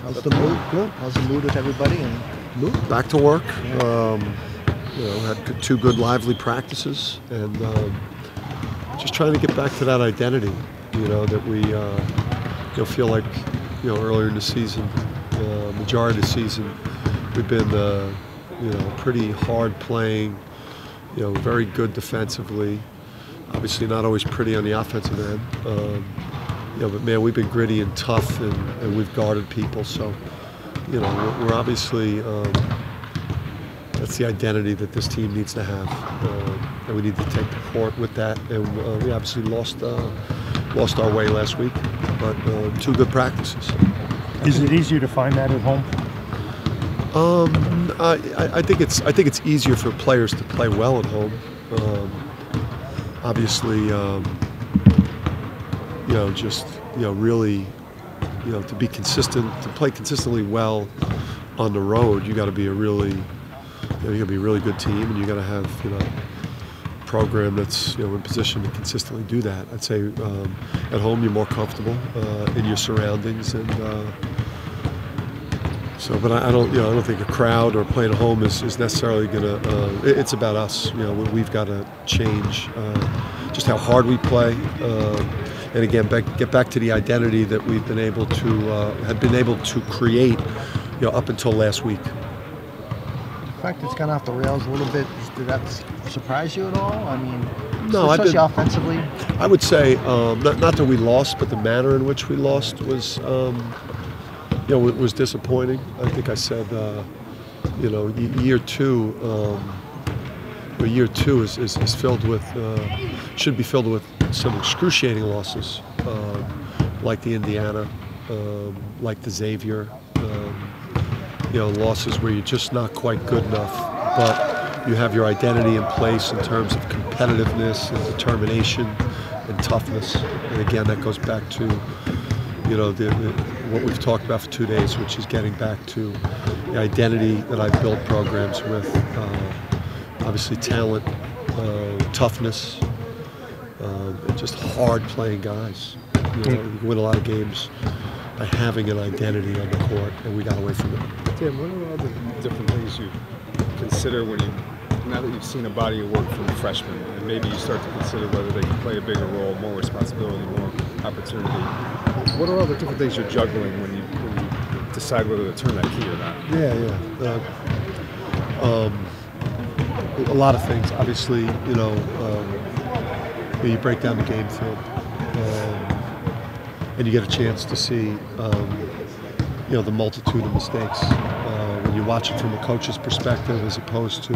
How's the mood? Good. How's the mood with everybody? And back to work. Had two good, lively practices, and just trying to get back to that identity. That we feel like earlier in the season, majority of the season, we've been pretty hard playing. Very good defensively. Obviously, not always pretty on the offensive end. But man, we've been gritty and tough, and we've guarded people. So, we're obviously that's the identity that this team needs to have, and we need to take the court with that. And we obviously lost our way last week, but two good practices. Is it easier to find that at home? I think it's easier for players to play well at home. Obviously, really, to be consistent, to play consistently well on the road, you got to be a really good team, and you got to have a program that's in position to consistently do that. I'd say at home you're more comfortable in your surroundings, and but I don't think a crowd or playing at home is necessarily gonna. It's about us. We've got to change just how hard we play. And again, get back to the identity that we've been able to create, up until last week. The fact it's gone off the rails a little bit, did that surprise you at all? I mean, no, especially offensively. I would say not that we lost, but the manner in which we lost was, was disappointing. I think I said, year two. Year two is filled with, should be filled with some excruciating losses, like the Indiana, like the Xavier, losses where you're just not quite good enough, but you have your identity in place in terms of competitiveness and determination and toughness. And again, that goes back to, what we've talked about for 2 days, which is getting back to the identity that I built programs with. Obviously talent, toughness, and just hard-playing guys. You can win a lot of games by having an identity on the court, and we got away from it. Tim, what are all the different things you consider now that you've seen a body of work from freshmen, and maybe you start to consider whether they can play a bigger role, more responsibility, more opportunity? What are all the different things you're juggling when you decide whether to turn that key or not? A lot of things. Obviously, you break down the game film, and you get a chance to see, the multitude of mistakes when you watch it from a coach's perspective, as opposed to,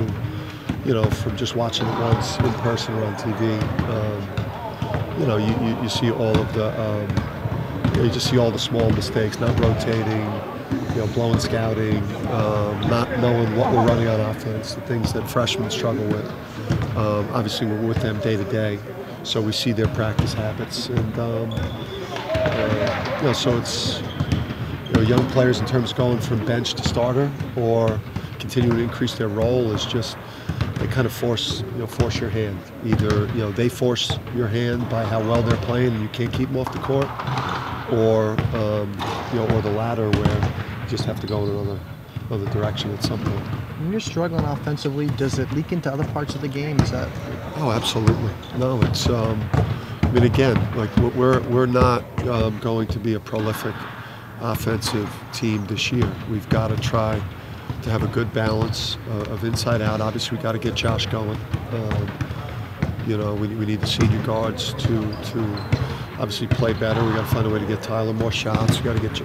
from just watching it once in person or on TV. You see all of the, you just see all the small mistakes, not rotating. Blowing scouting, not knowing what we're running on offense, the things that freshmen struggle with. Obviously, we're with them day to day, so we see their practice habits, and so it's young players in terms of going from bench to starter or continuing to increase their role is just they kind of force your hand. Either they force your hand by how well they're playing and you can't keep them off the court, or or the latter where you just have to go in another direction at some point. When you're struggling offensively, does it leak into other parts of the game? Is that? Oh, absolutely. No, it's. Again, like we're not going to be a prolific offensive team this year. We've got to try to have a good balance of inside out. Obviously, we got to get Josh going. We need the senior guards to obviously play better. We got to find a way to get Tyler more shots. We got to get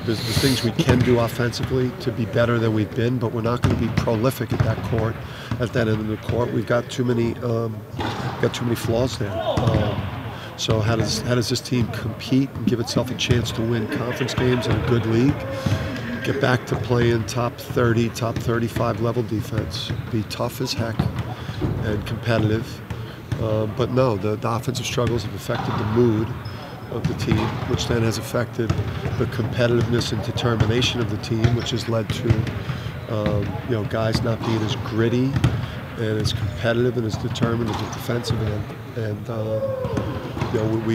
there's things we can do offensively to be better than we've been, but we're not going to be prolific at that end of the court. We've got too many flaws there. So how does this team compete and give itself a chance to win conference games in a good league? Get back to playing top 30, top 35 level defense. Be tough as heck and competitive. But no, the offensive struggles have affected the mood of the team, which then has affected the competitiveness and determination of the team, which has led to guys not being as gritty and as competitive and as determined at the defensive end. And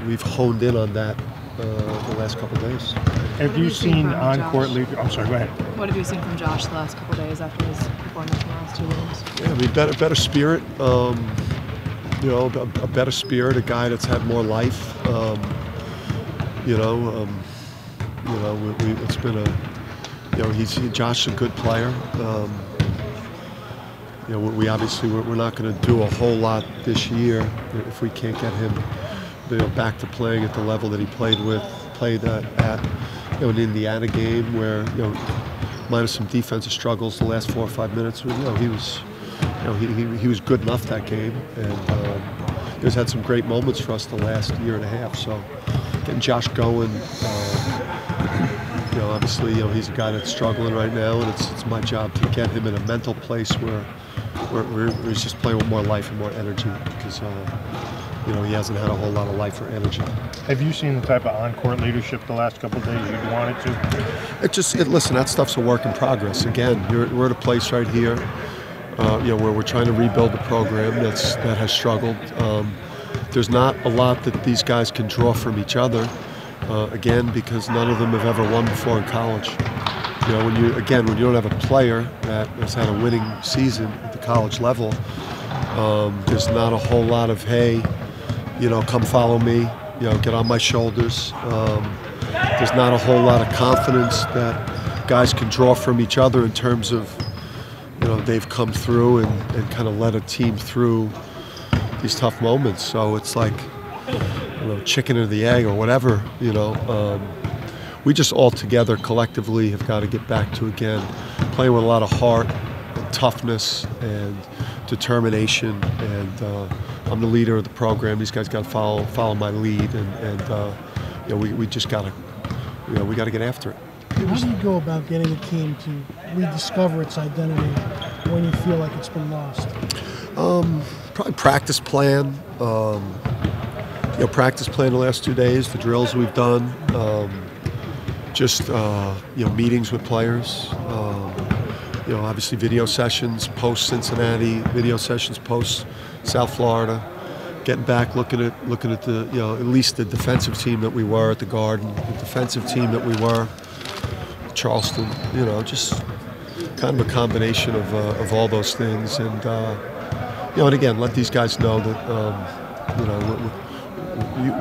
we've honed in on that the last couple of days. Have you seen on-court leadership? I'm sorry, go ahead. What have you seen from Josh the last couple of days after his performance in the last 2 games? Yeah, I mean, better spirit. You know, a better spirit, a guy that's had more life. It's been a, you know, Josh's a good player. You know, we obviously we're not going to do a whole lot this year if we can't get him, you know, back to playing at the level that he played at you know, an Indiana game where, you know, minus some defensive struggles the last 4 or 5 minutes. You know, he was good enough that game, and he's had some great moments for us the last year and a half. So getting Josh going, you know, obviously, you know, he's a guy that's struggling right now, and it's my job to get him in a mental place where he's just playing with more life and more energy, because you know, he hasn't had a whole lot of life or energy. Have you seen the type of on-court leadership the last couple of days you'd wanted to? Listen, that stuff's a work in progress. Again, we're at a place right here, you know, where we're trying to rebuild the program that has struggled. There's not a lot that these guys can draw from each other, again, because none of them have ever won before in college. You know, when you don't have a player that has had a winning season at the college level, there's not a whole lot of, hey, you know, come follow me, you know, get on my shoulders. There's not a whole lot of confidence that guys can draw from each other in terms of, you know, they've come through and kind of led a team through these tough moments. So it's like, you know, chicken or the egg or whatever, you know. We just all together collectively have got to get back to, again, playing with a lot of heart and toughness and determination. And I'm the leader of the program. These guys got to follow my lead, and you know, we just got to, you know, we got to get after it. How do you go about getting a team to rediscover its identity when you feel like it's been lost? Probably practice plan. You know, practice plan the last 2 days, the drills we've done. Just you know, meetings with players. You know, obviously video sessions post Cincinnati, video sessions post South Florida. Getting back, looking at the, you know, at least the defensive team that we were at the Garden, the defensive team that we were at Charleston. You know, just kind of a combination of all those things, and you know, and again, let these guys know that you know,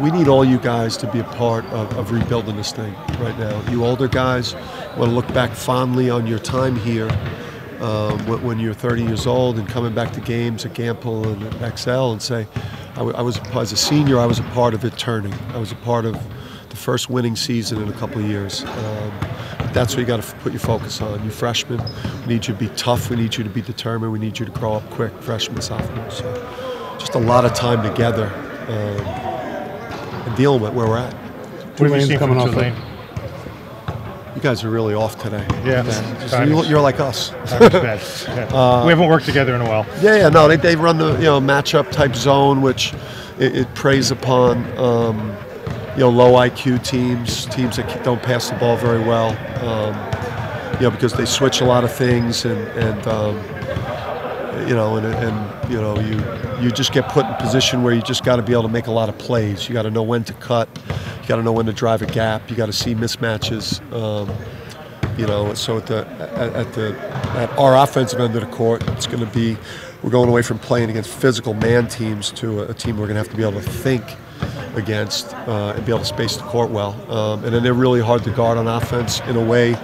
we need all you guys to be a part of rebuilding this thing right now. You older guys want to look back fondly on your time here when you're 30 years old and coming back to games at Gamble and at XL and say, as a senior, I was a part of it turning. I was a part of the first winning season in a couple of years. That's what you got to put your focus on. You freshmen, we need you to be tough. We need you to be determined. We need you to grow up quick, freshmen, sophomores. So just a lot of time together. And dealing with where we're at. Tulane's coming off Tulane. You guys are really off today. Yeah. You're like us. Yeah. We haven't worked together in a while. Yeah, no, they run the, you know, matchup type zone, which it preys upon you know, low IQ teams that don't pass the ball very well. You know, because they switch a lot of things, and you know, and you know, you just get put in a position where you just got to be able to make a lot of plays. You got to know when to cut. You got to know when to drive a gap. You got to see mismatches. You know, so at our offensive end of the court, it's going to be, we're going away from playing against physical man teams to a team we're going to have to be able to think against and be able to space the court well. And then they're really hard to guard on offense in a way,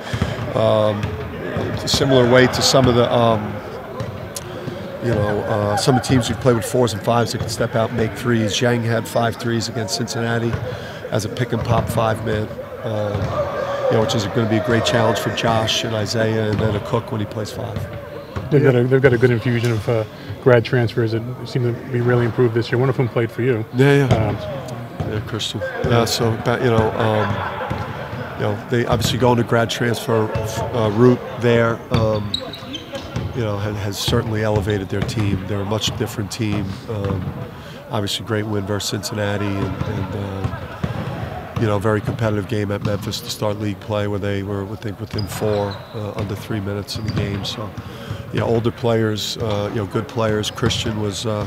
a similar way to some of the. You know, some of the teams we play with 4s and 5s that can step out and make threes. Zhang had 5 threes against Cincinnati as a pick and pop 5-man, you know, which is going to be a great challenge for Josh and Isaiah, and then a Cook when he plays 5. They've got a good infusion of grad transfers that seem to be really improved this year. One of whom played for you. Yeah, Christian. Yeah, so you know, they obviously go into grad transfer route there. You know, has certainly elevated their team. They're a much different team. Obviously, great win versus Cincinnati, and you know, very competitive game at Memphis to start league play, where they were, I think, within 4 under 3 minutes in the game. So, yeah, older players, you know, good players. Christian was, you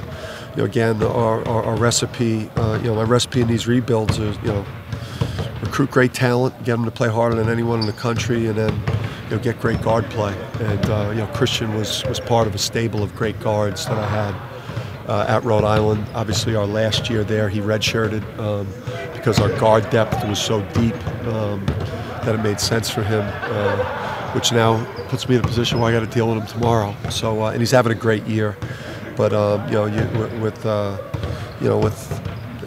know, again, our recipe. You know, my recipe in these rebuilds is, you know, recruit great talent, get them to play harder than anyone in the country, and then get great guard play. And Christian was part of a stable of great guards that I had at Rhode Island. Obviously, our last year there, he redshirted because our guard depth was so deep that it made sense for him, which now puts me in a position where I got to deal with him tomorrow. So, and he's having a great year. But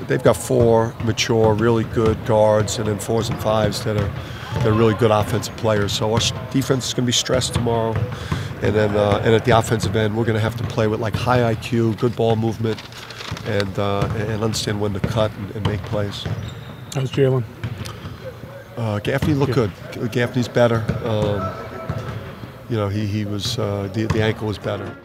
they've got 4 mature, really good guards, and then 4s and 5s that are really good offensive players. So our defense is going to be stressed tomorrow, and then at the offensive end, we're going to have to play with like high IQ, good ball movement, and understand when to cut and make plays. How's Jalen? Gaffney looked good. Gaffney's better. He was the ankle was better.